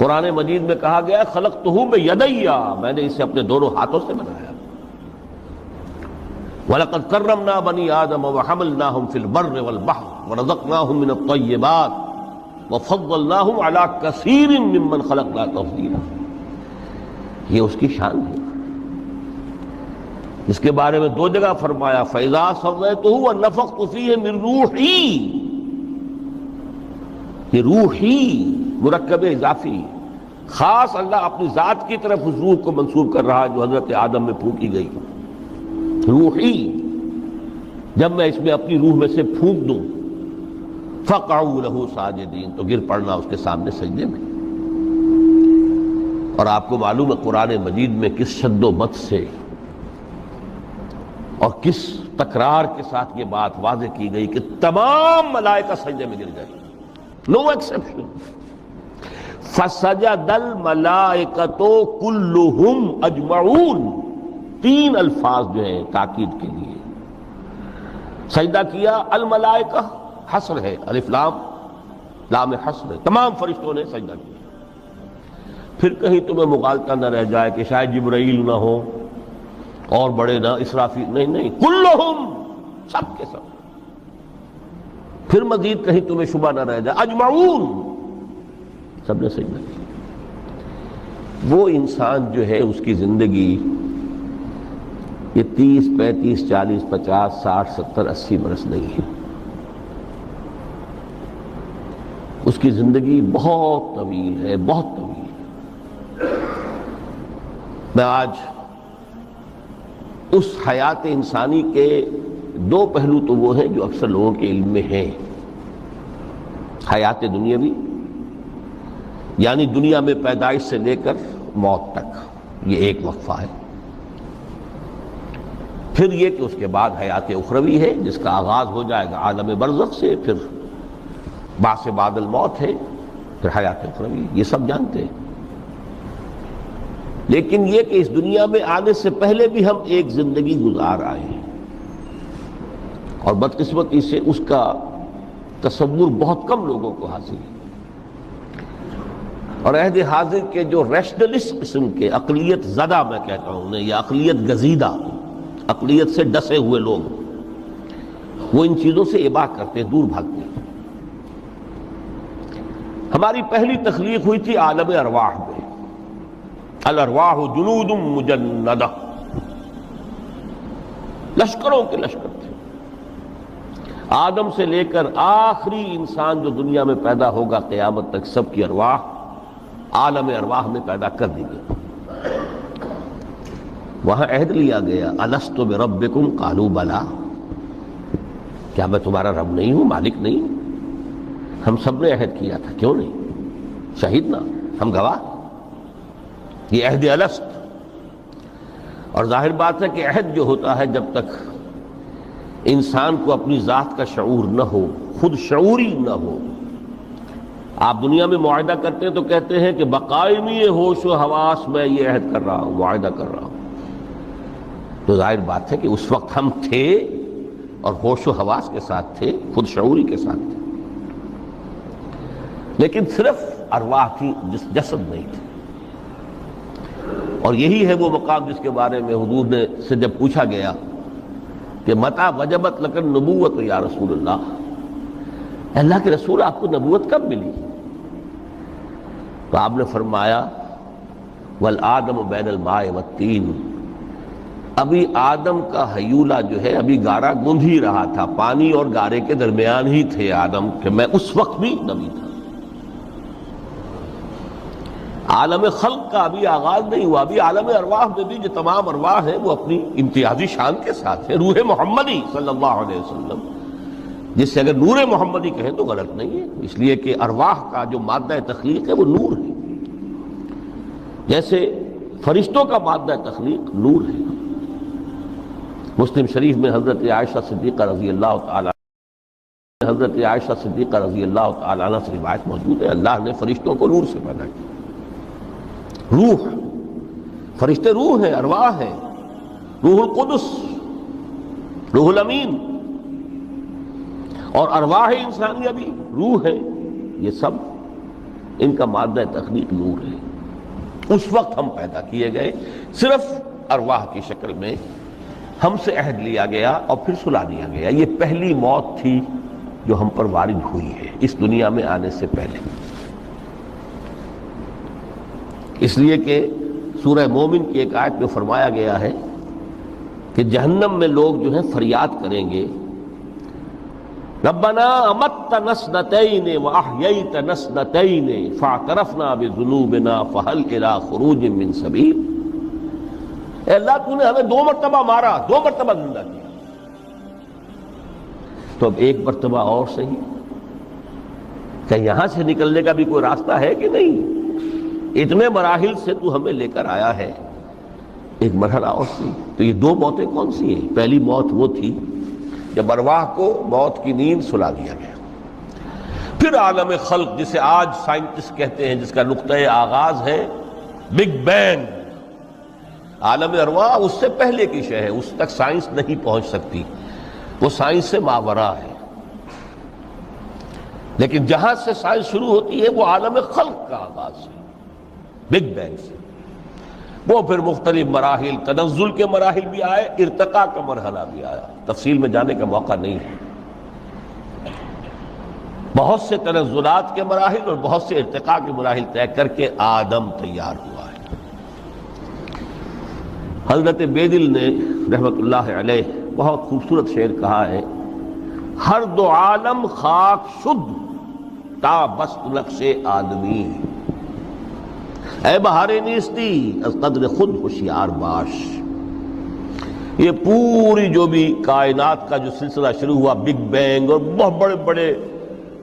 قرآن مجید میں کہا گیا خلقتہ بیدی، میں نے اسے اپنے دونوں ہاتھوں سے بنایا۔ وَلَقَدْ كَرَّمْنَا بَنِي آدَمَ وَحَمَلْنَاهُمْ فِي الْبَرِّ وَالْبَحْرِ وَرَزَقْنَاهُمْ مِنَ الطَّيِّبَاتِ وَفَضَّلْنَاهُمْ عَلَى كَثِيرٍ مِّمَّنْ خَلَقْنَا تَفْضِيلًا۔ یہ اس کی شان ہے، اس کے بارے میں دو جگہ فرمایا فَإِذَا سَوَّيْتُهُ وَنَفَخْتُ فِيهِ مِن رُوحِي، یہ روحی مرکب اضافی، خاص اللہ اپنی ذات کی طرف اس روح کو منسوب کر رہا ہے جو حضرت آدم میں پھونکی گئی۔ روحی، جب میں اس میں اپنی روح میں سے پھونک دوں فَقَعُوا لَهُ سَاجِدِينَ، تو گر پڑنا اس کے سامنے سجدے میں۔ اور آپ کو معلوم ہے قرآن مجید میں کس شد و بد سے اور کس تکرار کے ساتھ یہ بات واضح کی گئی کہ تمام ملائکہ سجدے میں گر گئے، نو ایکسیپشن۔ فَسَجَدَ الْمَلَائِكَةُ كُلُّهُمْ أَجْمَعُونَ، تین الفاظ جو ہیں تاکید کے لیے، سجدہ کیا الملائکہ، حصر ہے، الف لام لام حصر ہے، تمام فرشتوں نے سجدہ کیا۔ پھر کہیں تمہیں مغالطہ نہ رہ جائے کہ شاید جبرائیل نہ ہو اور بڑے نہ اسرافیل، نہیں، کلہم، سب کے سب۔ پھر مزید کہیں تمہیں شبہ نہ رہ جائے اجمعون، سب نے سجدہ کیا۔ وہ انسان جو ہے اس کی زندگی یہ 30 35 40 50 60 70 80 برس نہیں ہے، اس کی زندگی بہت طویل ہے، بہت طویل ہے۔ میں آج اس حیات انسانی کے دو پہلو تو وہ ہیں جو اکثر لوگوں کے علم میں ہیں، حیات دنیاوی یعنی دنیا میں پیدائش سے لے کر موت تک، یہ ایک وقفہ ہے۔ پھر یہ کہ اس کے بعد حیات اخروی ہے جس کا آغاز ہو جائے گا عالم برزخ سے، پھر بعث بعد الموت ہے، پھر حیات اخروی، یہ سب جانتے ہیں۔ لیکن یہ کہ اس دنیا میں آنے سے پہلے بھی ہم ایک زندگی گزار آئے ہیں، اور بدقسمتی سے اس کا تصور بہت کم لوگوں کو حاصل ہے۔ اور عہد حاضر کے جو ریشنلسٹ قسم کے اقلیت زدہ میں کہتا ہوں انہیں، یا اقلیت گزیدہ، اقلیت سے ڈسے ہوئے لوگ، وہ ان چیزوں سے اباع کرتے ہیں، دور بھاگتے ہیں۔ ہماری پہلی تخلیق ہوئی تھی عالم ارواح میں، الارواح جنود مجندہ، لشکروں کے لشکر تھے۔ آدم سے لے کر آخری انسان جو دنیا میں پیدا ہوگا قیامت تک، سب کی ارواح عالم ارواح میں پیدا کر دی گئی۔ وہاں عہد لیا گیا الست بربکم قالوا بلا، کیا میں تمہارا رب نہیں ہوں، مالک نہیں ہوں؟ ہم سب نے عہد کیا تھا، کیوں نہیں؟ شہیدنا، ہم گواہ، یہ عہد الست۔ اور ظاہر بات ہے کہ عہد جو ہوتا ہے جب تک انسان کو اپنی ذات کا شعور نہ ہو، خود شعوری نہ ہو، آپ دنیا میں معاہدہ کرتے ہیں تو کہتے ہیں کہ بقائمی ہوش و حواس میں یہ عہد کر رہا ہوں، معاہدہ کر رہا ہوں، تو ظاہر بات ہے کہ اس وقت ہم تھے اور ہوش و حواس کے ساتھ تھے، خود شعوری کے ساتھ تھے، لیکن صرف ارواح تھی، جسد نہیں تھے۔ اور یہی ہے وہ مقام جس کے بارے میں حضور نے سے جب پوچھا گیا کہ متى وجبت لک النبوۃ یا رسول اللہ، اللہ کے رسول آپ کو نبوت کب ملی؟ تو آپ نے فرمایا والآدم بین الماء والطین، ابھی آدم کا حیولہ جو ہے ابھی گارا گوندھ ہی رہا تھا، پانی اور گارے کے درمیان ہی تھے آدم، کہ میں اس وقت بھی نبی تھا۔ عالم خلق کا ابھی آغاز نہیں ہوا، ابھی عالم ارواح میں بھی جو تمام ارواح ہیں وہ اپنی امتیازی شان کے ساتھ ہیں۔ روح محمدی صلی اللہ علیہ وسلم، جس سے اگر نور محمدی کہیں تو غلط نہیں ہے، اس لیے کہ ارواح کا جو مادہ تخلیق ہے وہ نور ہے، جیسے فرشتوں کا مادہ تخلیق نور ہے۔ مسلم شریف میں حضرت عائشہ صدیقہ رضی اللہ تعالی عنہ سے روایت موجود ہے، اللہ نے فرشتوں کو نور سے پیدا کیا۔ روح، فرشتے روح ہیں، ارواح ہیں، روح القدس، روح الامین، اور ارواح انسانیہ بھی روح ہے، یہ سب ان کا مادہ تخلیق نور ہے. اس وقت ہم پیدا کیے گئے، صرف ارواح کی شکل میں ہم سے عہد لیا گیا اور پھر سلا دیا گیا. یہ پہلی موت تھی جو ہم پر وارد ہوئی ہے اس دنیا میں آنے سے پہلے. اس لیے کہ سورہ مومن کی ایک آیت میں فرمایا گیا ہے کہ جہنم میں لوگ جو ہیں فریاد کریں گے، ربنا امتنا اثنتین واحییتنا اثنتین فاعترفنا بذنوبنا فهل الى خروج من سبیل. اے اللہ تو نے ہمیں 2 مرتبہ مارا، 2 مرتبہ زندہ کیا، تو اب 1 مرتبہ اور صحیح. کہ یہاں سے نکلنے کا بھی کوئی راستہ ہے کہ نہیں؟ اتنے مراحل سے تو ہمیں لے کر آیا ہے، ایک مرحلہ اور صحیح. تو یہ 2 موتیں کون سی ہیں؟ پہلی موت وہ تھی جب ارواح کو موت کی نیند سلا دیا گیا. پھر عالم خلق جسے آج سائنٹسٹ کہتے ہیں، جس کا نقطۂ آغاز ہے بگ بینگ. عالم ارواح اس سے پہلے کی شے ہے، اس تک سائنس نہیں پہنچ سکتی، وہ سائنس سے ماوراء ہے. لیکن جہاں سے سائنس شروع ہوتی ہے وہ عالم خلق کا آغاز ہے، بگ بینگ سے. وہ پھر مختلف مراحل، تنزل کے مراحل بھی آئے، ارتقاء کا مرحلہ بھی آیا. تفصیل میں جانے کا موقع نہیں ہے. بہت سے تنزلات کے مراحل اور بہت سے ارتقاء کے مراحل طے کر کے آدم تیار ہوا ہے. حضرت بیدل نے رحمت اللہ علیہ بہت خوبصورت شعر کہا ہے، ہر 2 عالم خاک شد تا بست نقش آدمی. اے بہار نیستی از قدر خود ہوشیار باش. یہ پوری جو بھی کائنات کا جو سلسلہ شروع ہوا، بگ بینگ، اور بہت بڑے بڑے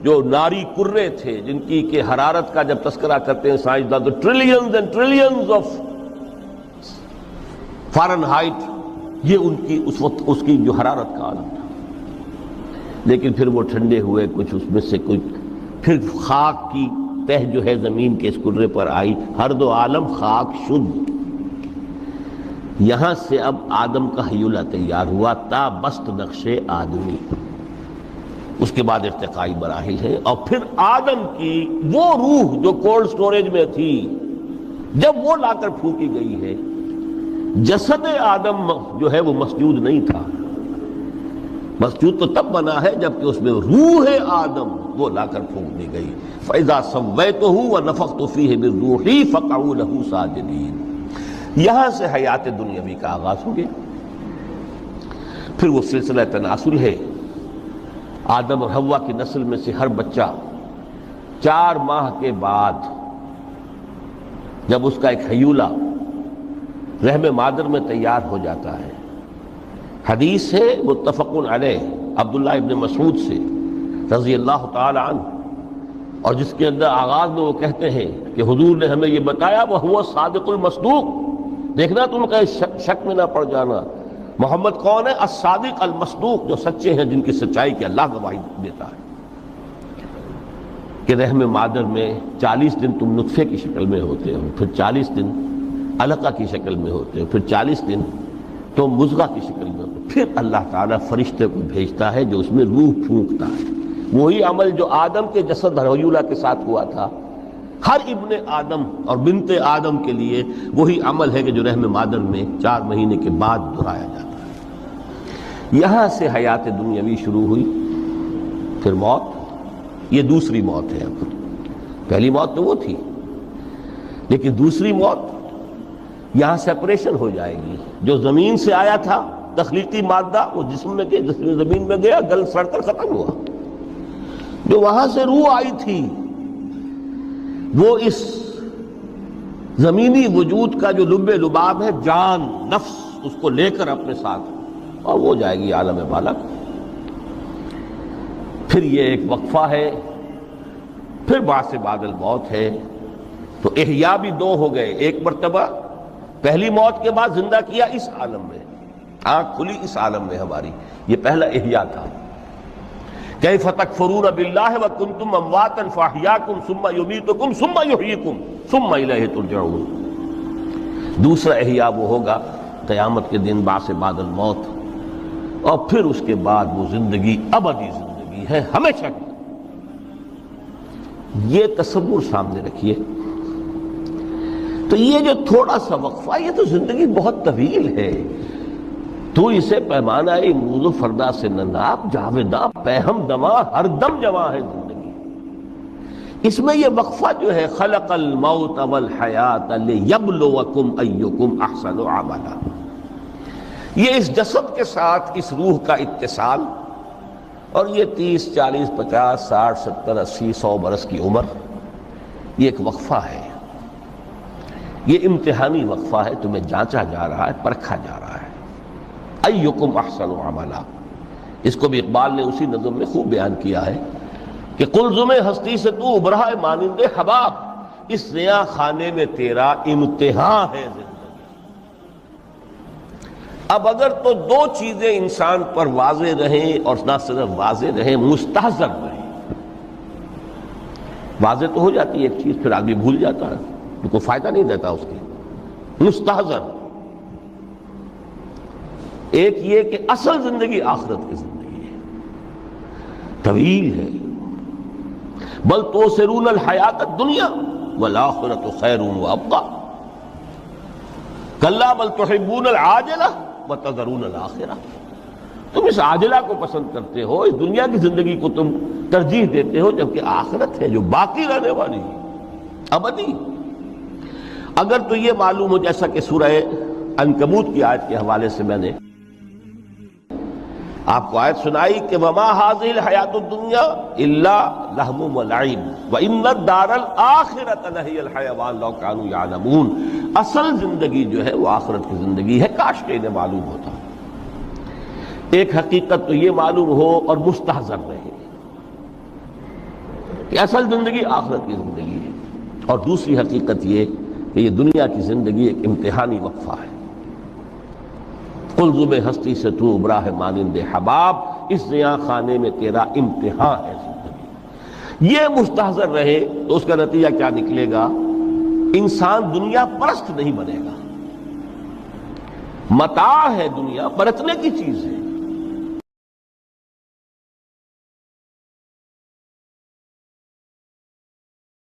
جو ناری کرے تھے جن کی کہ حرارت کا جب تذکرہ کرتے ہیں سائنسداں تو trillions and trillions of foreign height, یہ ان کی اس وقت اس کی جو حرارت کا عالم تھا. لیکن پھر وہ ٹھنڈے ہوئے، کچھ اس میں سے کچھ، پھر خاک کی تہ جو ہے زمین کے اس کرے پر آئی. ہر 2 عالم خاک شد. یہاں سے اب آدم کا حیولہ تیار ہوا تا بست نقش آدمی. اس کے بعد ارتقائی مراحل ہے، اور پھر آدم کی وہ روح جو کولڈ سٹوریج میں تھی جب وہ لا کر پھونکی گئی ہے. جسد آدم جو ہے وہ مسجود نہیں تھا، مسجود تو تب بنا ہے جبکہ اس میں روح آدم وہ لا کر پھونک دی گئی. فَإِذَا سَوَّيْتُهُ وَنَفَخْتُ فِيهِ مِن رُوحِي فَقَعُوا لَهُ سَاجِدِينَ. یہاں سے حیات دنیاوی کا آغاز ہو گیا. پھر وہ سلسلہ تناسل ہے. آدم اور حوا کی نسل میں سے ہر بچہ 4 ماہ کے بعد جب اس کا ایک حیولہ رحم مادر میں تیار ہو جاتا ہے. حدیث ہے متفق علیہ عبداللہ ابن مسعود سے رضی اللہ تعالی عنہ، اور جس کے اندر آغاز میں وہ کہتے ہیں کہ حضور نے ہمیں یہ بتایا وَهُوَ الصادق المصدوق. دیکھنا تم کہیں شک میں نہ پڑ جانا. محمد کون ہے؟ الصادق المصدوق، جو سچے ہیں، جن کی سچائی کی اللہ گواہی دیتا ہے. کہ رحم مادر میں 40 دن تم نطفے کی شکل میں ہوتے ہو، پھر 40 دن علقہ کی شکل میں ہوتے ہو، پھر 40 دن تو مضغہ کی شکل میں ہوتے. پھر اللہ تعالیٰ فرشتے کو بھیجتا ہے جو اس میں روح پھونکتا ہے. وہی عمل جو آدم کے جسد حیولہ کے ساتھ ہوا تھا، ہر ابن آدم اور بنت آدم کے لیے وہی عمل ہے کہ جو رحم مادر میں 4 مہینے کے بعد دہرایا جاتا ہے. یہاں سے حیات دنیاوی شروع ہوئی. پھر موت، یہ دوسری موت ہے. اب پہلی موت تو وہ تھی، لیکن دوسری موت یہاں سیپریشن ہو جائے گی. جو زمین سے آیا تھا تخلیقی مادہ، وہ جسم میں گیا، جس میں زمین میں گیا، گل سڑ کر ختم ہوا. جو وہاں سے روح آئی تھی وہ اس زمینی وجود کا جو لب لباب ہے، جان، نفس، اس کو لے کر اپنے ساتھ، اور وہ جائے گی عالم بالا. پھر یہ ایک وقفہ ہے، پھر بعد سے بعد الموت ہے. تو احیاء بھی 2 ہو گئے. ایک مرتبہ پہلی موت کے بعد زندہ کیا اس عالم میں، آنکھ کھلی اس عالم میں ہماری، یہ پہلا احیاء تھا. کیف تکفرون باللہ وکنتم امواتا فاحیاکم ثم یمیتکم ثم یحییکم ثم الیہ ترجعون. دوسرا احیاء وہ ہوگا قیامت کے دن بعد سے بعد الموت، اور پھر اس کے بعد وہ زندگی ابدی زندگی ہے، ہمیشہ کی. یہ تصور سامنے رکھیے. تو یہ جو تھوڑا سا وقفہ، یہ تو زندگی بہت طویل ہے. تو اسے پیمانہ موز و فردا سے نناب جاویداں پیہم دماں ہر دم جواں ہے زندگی. اس میں یہ وقفہ جو ہے خلق الموت والحیات لیبلوکم ایکم احسن عملا، یہ اس جسد کے ساتھ اس روح کا اتصال، اور یہ 30 40 50 60 70 80 100 برس کی عمر، یہ ایک وقفہ ہے. یہ امتحانی وقفہ ہے، تمہیں جانچا جا رہا ہے، پرکھا جا رہا ہے. ایکم احسن عملا، اس کو بھی اقبال نے اسی نظم میں خوب بیان کیا ہے کہ قلزم ہستی سے تو ابھرا ہے مانند حباب، اس نیا خانے میں تیرا امتحان ہے زندگی. اب اگر تو دو چیزیں انسان پر واضح رہیں، اور نہ صرف واضح رہیں، مستحضر رہیں. واضح تو ہو جاتی ہے ایک چیز، پھر آدمی بھول جاتا ہے، تو کوئی فائدہ نہیں دیتا اس کی. مستحضر ایک یہ کہ اصل زندگی آخرت کی زندگی ہے، طویل ہے. بل توسرون الحیات الدنیا والآخرۃ خیر وابقیٰ کلا بل تحبون العاجلہ وتذرون الآخرہ. تم اس عاجلہ کو پسند کرتے ہو، اس دنیا کی زندگی کو تم ترجیح دیتے ہو، جبکہ آخرت ہے جو باقی رہنے والی ہے، ابدی. اگر تو یہ معلوم ہو، جیسا کہ سورہ عنکبوت کی آیت کے حوالے سے میں نے آپ کو آیت سنائی کہ وما هذه الحیات الدنیا الا لہو ولعب وان الدار الاخرۃ لہی الحیوان لو کانوا یعلمون. اصل زندگی جو ہے وہ آخرت کی زندگی ہے، کاش کہ انہیں معلوم ہوتا. ایک حقیقت تو یہ معلوم ہو اور مستحضر رہے کہ اصل زندگی آخرت کی زندگی ہے، اور دوسری حقیقت یہ کہ یہ دنیا کی زندگی ایک امتحانی وقفہ ہے. قلزم ہستی سے تو ابھرا ہے مانند حباب، اس نیا خانے میں تیرا امتحان ہے زندگی. یہ مستحضر رہے تو اس کا نتیجہ کیا نکلے گا؟ انسان دنیا پرست نہیں بنے گا. متاع ہے دنیا، برتنے کی چیز ہے.